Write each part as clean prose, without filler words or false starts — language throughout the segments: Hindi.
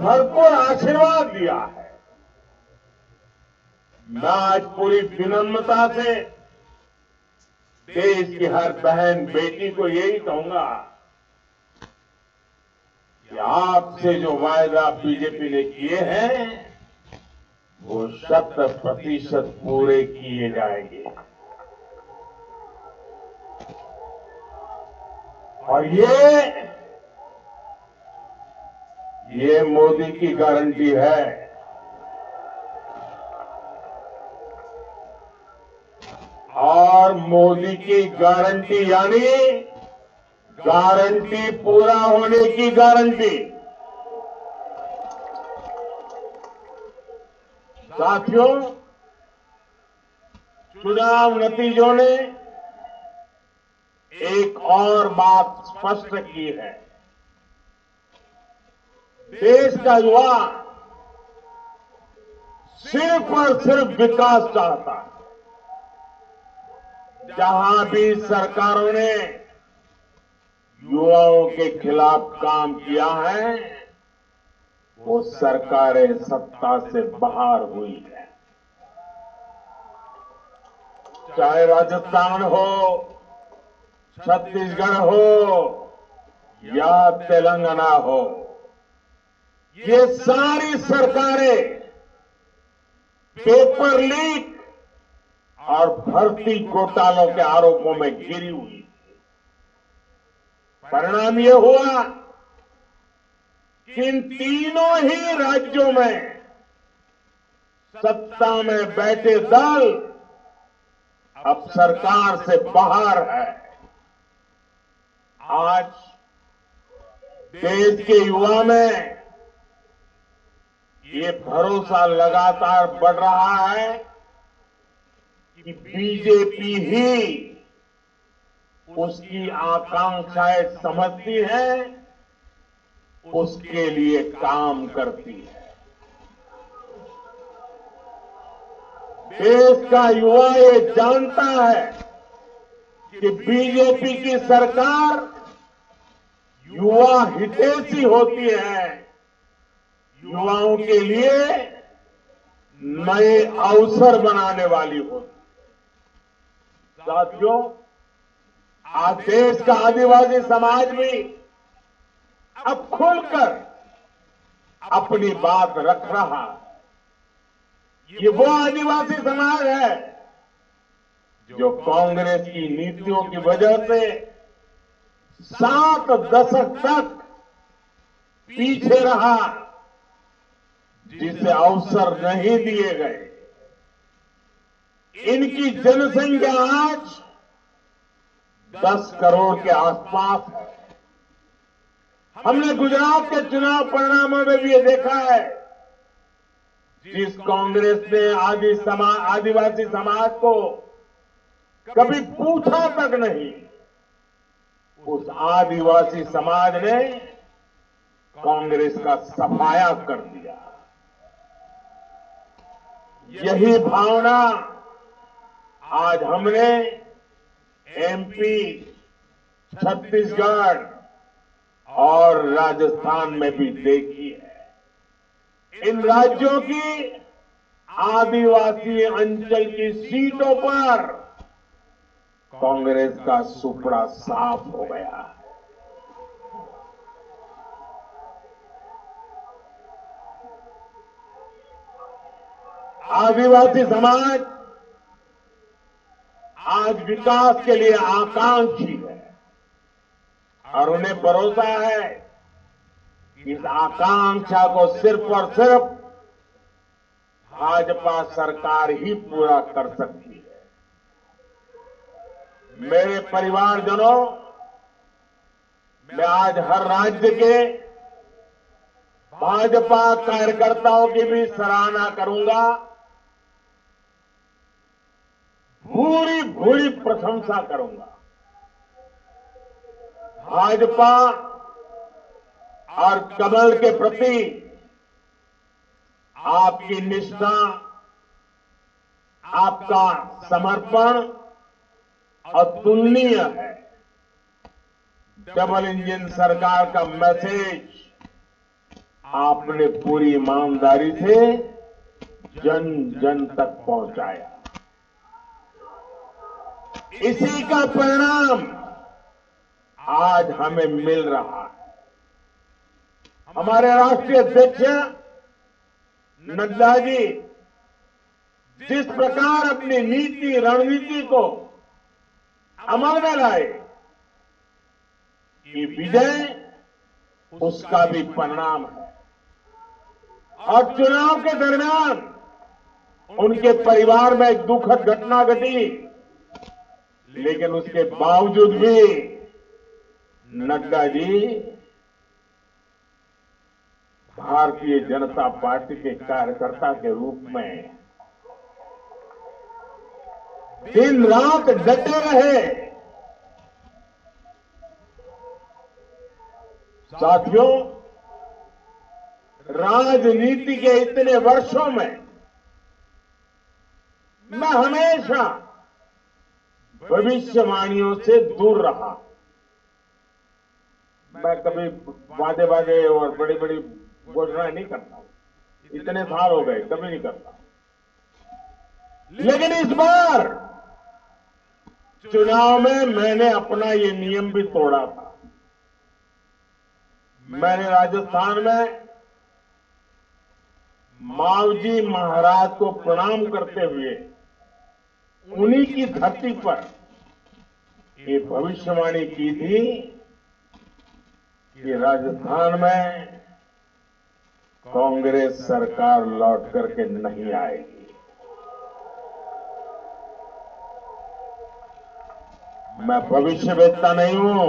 भरपूर आशीर्वाद दिया है। मैं आज पूरी विनम्रता से देश की हर बहन बेटी को यही कहूंगा कि आपसे जो वायदा बीजेपी ने किए हैं वो 100% पूरे किए जाएंगे। और ये मोदी की गारंटी है। और मोदी की गारंटी यानी गारंटी पूरा होने की गारंटी। साथियों, चुनाव नतीजों ने एक और बात स्पष्ट की है। देश का युवा सिर्फ और सिर्फ विकास चाहता है। जहां भी सरकारों ने युवाओं के खिलाफ काम किया है वो सरकारें सत्ता से बाहर हुई है। चाहे राजस्थान हो, छत्तीसगढ़ हो या तेलंगाना हो, ये सारी सरकारें पेपर लीक और भर्ती घोटालों के आरोपों में घिरी हुई। परिणाम ये हुआ कि इन तीनों ही राज्यों में सत्ता में बैठे दल अब सरकार से बाहर है। आज देश के युवा में ये भरोसा लगातार बढ़ रहा है कि बीजेपी ही उसकी आकांक्षाएं समझती है, उसके लिए काम करती है। देश का युवा ये जानता है कि बीजेपी की सरकार युवा हितैषी होती है, युवाओं के लिए नए अवसर बनाने वाली होती है। साथियों, आज देश का आदिवासी समाज भी अब खुलकर अपनी बात रख रहा है। ये वो आदिवासी समाज है जो कांग्रेस की नीतियों की वजह से 7 दशक तक पीछे रहा, जिसे अवसर नहीं दिए गए। इनकी जनसंख्या आज 10 करोड़ के आसपास है। हमने गुजरात के चुनाव परिणामों में भी ये देखा है, जिस कांग्रेस ने आदिवासी समाज को कभी पूछा तक नहीं, उस आदिवासी समाज ने कांग्रेस का सफाया कर दिया। यही भावना आज हमने एमपी, छत्तीसगढ़ और राजस्थान में भी देखी है। इन राज्यों की आदिवासी अंचल की सीटों पर कांग्रेस का सुपड़ा साफ हो गया है। आदिवासी समाज आज विकास के लिए आकांक्षी है और उन्हें भरोसा है कि इस आकांक्षा को सिर्फ और सिर्फ भाजपा सरकार ही पूरा कर सकती है। मेरे परिवारजनों, मैं आज हर राज्य के भाजपा कार्यकर्ताओं की भी सराहना करूंगा, भूरी भूरी प्रशंसा करूंगा। भाजपा और कमल के प्रति आपकी निष्ठा, आपका समर्पण अतुलनीय है। डबल इंजन सरकार का मैसेज आपने पूरी ईमानदारी से जन जन तक पहुंचाया। इसी का परिणाम आज हमें मिल रहा है। हमारे राष्ट्रीय अध्यक्ष नड्डा जी जिस प्रकार अपनी नीति रणनीति को अमल में लाए, ये विजय उसका भी परिणाम है। और चुनाव के दरमियान उनके परिवार में एक दुखद घटना घटी, लेकिन उसके बावजूद भी नड्डा जी भारतीय जनता पार्टी के कार्यकर्ता के रूप में दिन रात डटे रहे। साथियों, राजनीति के इतने वर्षों में मैं हमेशा भविष्यवाणियों से दूर रहा। मैं कभी वादे वादे और बड़ी बड़ी घोषणाएं नहीं करता, इतने साल हो गए, कभी नहीं करता। लेकिन इस बार चुनाव में मैंने अपना ये नियम भी तोड़ा था। मैंने राजस्थान में मावजी महाराज को प्रणाम करते हुए उन्हीं की धरती पर ये भविष्यवाणी की थी कि राजस्थान में कांग्रेस सरकार लौट करके नहीं आएगी। मैं भविष्यवेत्ता नहीं हूं,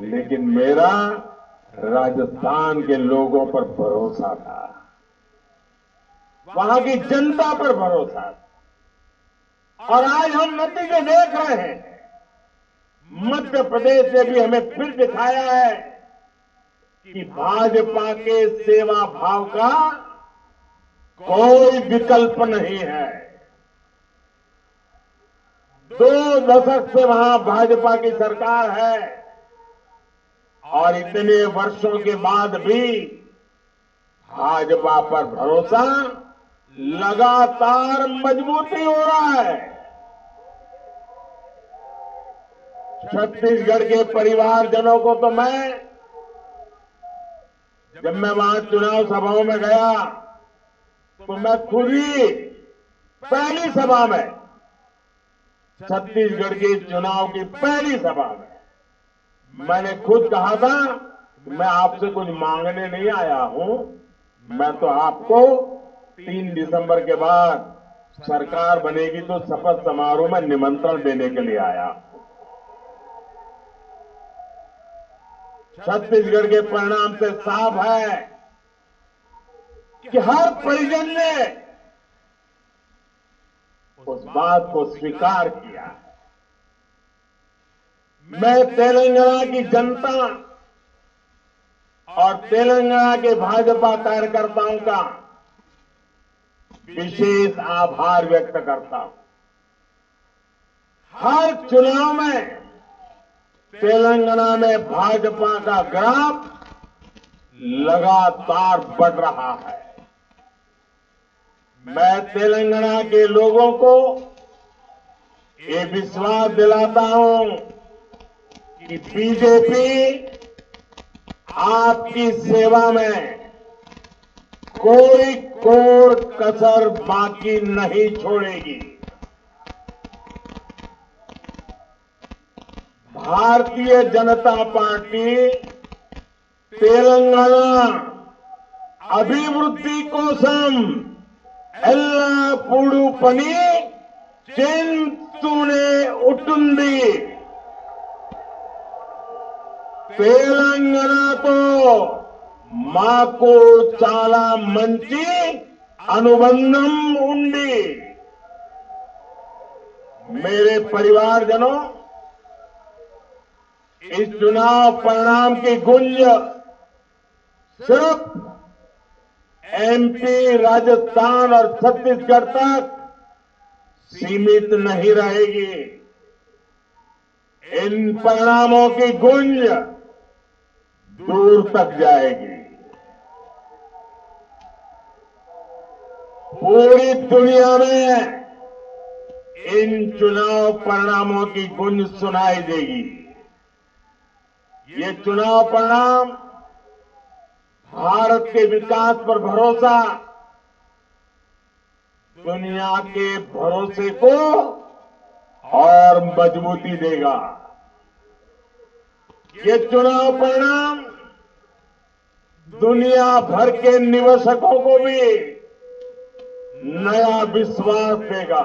लेकिन मेरा राजस्थान के लोगों पर भरोसा था, वहां की जनता पर भरोसा था। और आज हम नतीजे देख रहे हैं। मध्य प्रदेश ने भी हमें फिर दिखाया है कि भाजपा के सेवा भाव का कोई विकल्प नहीं है। 2 दशक से वहां भाजपा की सरकार है और इतने वर्षों के बाद भी भाजपा पर भरोसा लगातार मजबूती हो रहा है। छत्तीसगढ़ के परिवारजनों को तो जब मैं वहां चुनाव सभाओं में गया तो मैं खुद ही पहली सभा में, छत्तीसगढ़ के चुनाव की पहली सभा में मैंने खुद कहा था कि मैं आपसे कुछ मांगने नहीं आया हूं, मैं तो आपको 3 दिसंबर के बाद सरकार बनेगी तो शपथ समारोह में निमंत्रण देने के लिए आया। छत्तीसगढ़ के परिणाम से साफ है कि हर परिजन ने उस बात को स्वीकार किया। मैं तेलंगाना की जनता और तेलंगाना के भाजपा कार्यकर्ताओं का विशेष आभार व्यक्त करता हूं। हर चुनाव में तेलंगाना में भाजपा का ग्राफ लगातार बढ़ रहा है। मैं तेलंगाना के लोगों को ये विश्वास दिलाता हूं कि बीजेपी आपकी सेवा में कोई कोर कसर बाकी नहीं छोड़ेगी। भारतीय जनता पार्टी तेलंगाना अभिवृद्धि कोसम एल्लापूडू पनी चिंतूने उटुंदी। తెలంగాణతో మాకు చాలా మంచి అనుబంధం ఉంది। मेरे परिवारजनों, इस चुनाव परिणाम की गूंज सिर्फ एमपी, राजस्थान और छत्तीसगढ़ तक सीमित नहीं रहेगी। इन परिणामों की गूंज दूर तक जाएगी। पूरी दुनिया में इन चुनाव परिणामों की गूंज सुनाई देगी। ये चुनाव परिणाम भारत के विकास पर भरोसा, दुनिया के भरोसे को और मजबूती देगा। ये चुनाव परिणाम दुनिया भर के निवेशकों को भी नया विश्वास देगा।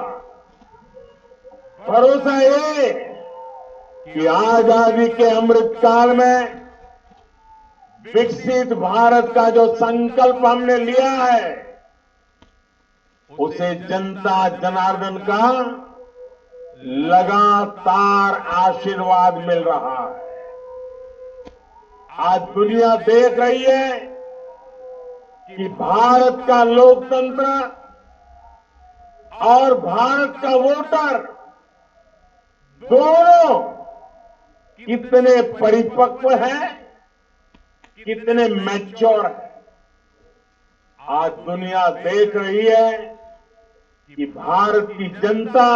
भरोसा ये कि आजादी के अमृतकाल में विकसित भारत का जो संकल्प हमने लिया है, उसे जनता जनार्दन का लगातार आशीर्वाद मिल रहा है। आज दुनिया देख रही है कि भारत का लोकतंत्र और भारत का वोटर दोनों कितने परिपक्व हैं, कितने मैच्योर हैं। आज दुनिया देख रही है कि भारत की जनता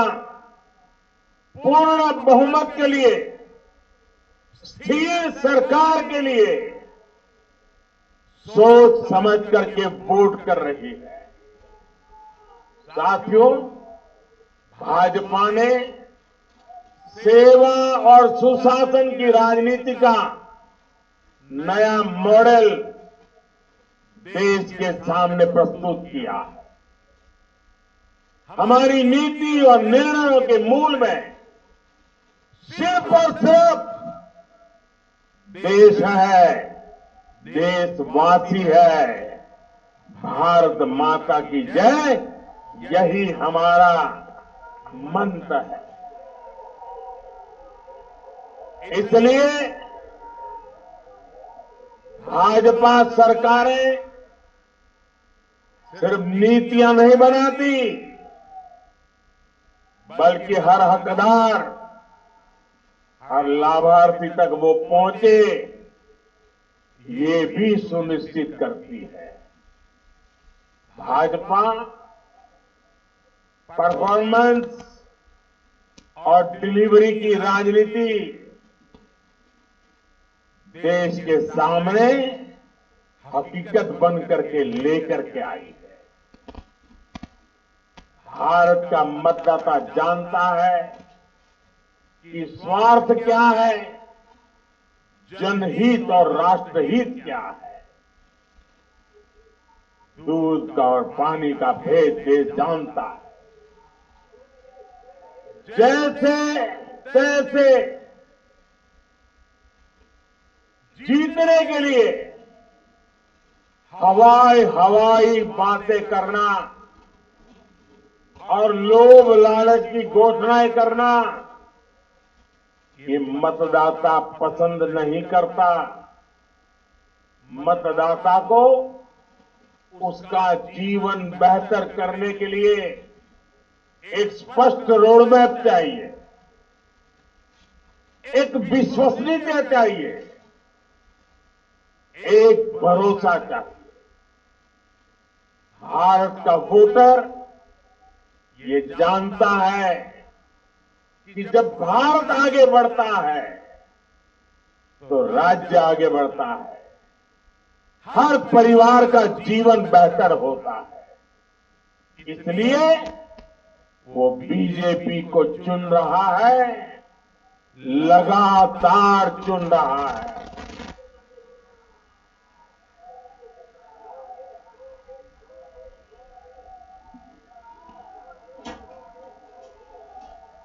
पूर्ण बहुमत के लिए, स्थिर सरकार के लिए सोच समझ करके वोट कर रही है। साथियों, भाजपा ने सेवा और सुशासन की राजनीति का नया मॉडल देश के सामने प्रस्तुत किया है। हमारी नीति और निर्णयों के मूल में सिर्फ और सिर्फ देश है, देशवासी है, भारत माता की जय, यही हमारा मंत्र है। इसलिए भाजपा सरकारें सिर्फ नीतियां नहीं बनाती, बल्कि हर हकदार, हर लाभार्थी तक वो पहुंचे, ये भी सुनिश्चित करती है। भाजपा परफॉर्मेंस और डिलीवरी की राजनीति देश के सामने हकीकत बन करके लेकर के आई है। भारत का मतदाता जानता है कि स्वार्थ क्या है, जनहित और राष्ट्रहित क्या है। दूध का और पानी का भेद देश जानता है। जैसे तैसे जीतने के लिए हवाई बातें करना और लोभ लालच की घोषणाएं करना, ये मतदाता पसंद नहीं करता। मतदाता को उसका जीवन बेहतर करने के लिए एक स्पष्ट रोडमैप चाहिए, एक विश्वसनीयता चाहिए, एक भरोसा चाहिए। भारत का वोटर ये जानता है कि जब भारत आगे बढ़ता है तो राज्य आगे बढ़ता है, हर परिवार का जीवन बेहतर होता है। इसलिए वो बीजेपी को चुन रहा है, लगातार चुन रहा है।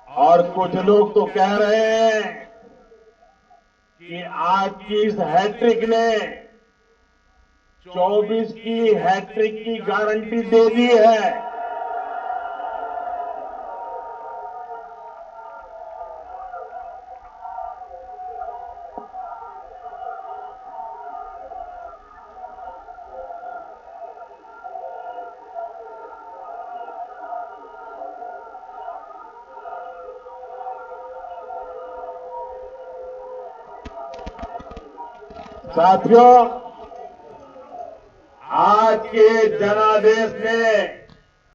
और कुछ लोग तो कह रहे हैं कि आज की इस हैट्रिक ने 24 की हैट्रिक की गारंटी दे दी है। साथियों, आज के जनादेश ने